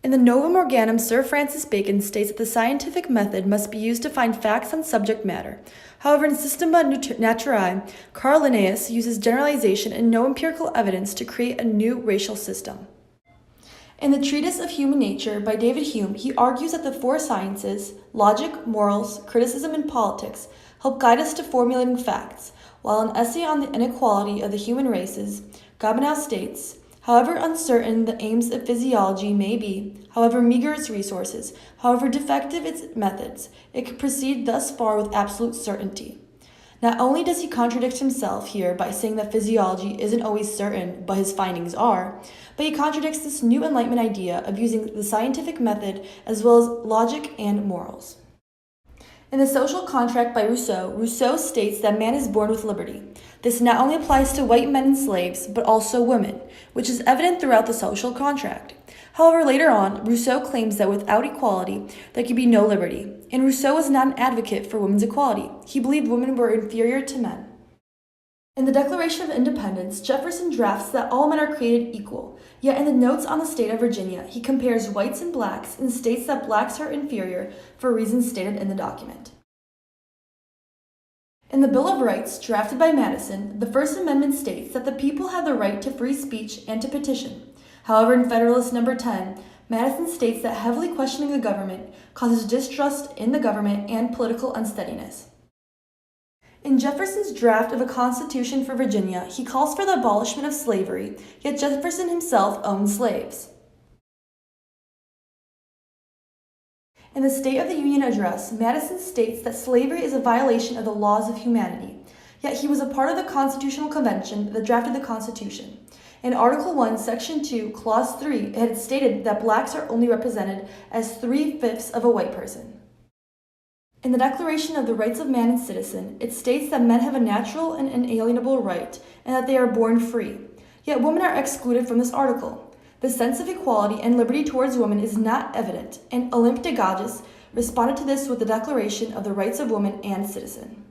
In the Novum Organum, Sir Francis Bacon states that the scientific method must be used to find facts on subject matter. However, in Systema Naturae, Carl Linnaeus uses generalization and no empirical evidence to create a new racial system. In the Treatise of Human Nature by David Hume, he argues that the four sciences, logic, morals, criticism, and politics, help guide us to formulating facts, while an essay on the inequality of the human races, Gobineau states, however uncertain the aims of physiology may be, however meager its resources, however defective its methods, it can proceed thus far with absolute certainty. Not only does he contradict himself here by saying that physiology isn't always certain, but his findings are, but he contradicts this new Enlightenment idea of using the scientific method as well as logic and morals. In The Social Contract by Rousseau, Rousseau states that man is born with liberty. This not only applies to white men and slaves, but also women, which is evident throughout the social contract. However, later on, Rousseau claims that without equality, there could be no liberty, and Rousseau was not an advocate for women's equality. He believed women were inferior to men. In the Declaration of Independence, Jefferson drafts that all men are created equal, yet in the notes on the state of Virginia, he compares whites and blacks and states that blacks are inferior for reasons stated in the document. In the Bill of Rights, drafted by Madison, the First Amendment states that the people have the right to free speech and to petition. However, in Federalist No. 10, Madison states that heavily questioning the government causes distrust in the government and political unsteadiness. In Jefferson's draft of a Constitution for Virginia, he calls for the abolishment of slavery, yet Jefferson himself owned slaves. In the State of the Union Address, Madison states that slavery is a violation of the laws of humanity, yet he was a part of the Constitutional Convention that drafted the Constitution. In Article 1, Section 2, Clause 3, it had stated that blacks are only represented as 3/5 of a white person. In the Declaration of the Rights of Man and Citizen, it states that men have a natural and inalienable right and that they are born free, yet women are excluded from this article. The sense of equality and liberty towards women is not evident, and Olympe de Gouges responded to this with the Declaration of the Rights of Woman and Citizen.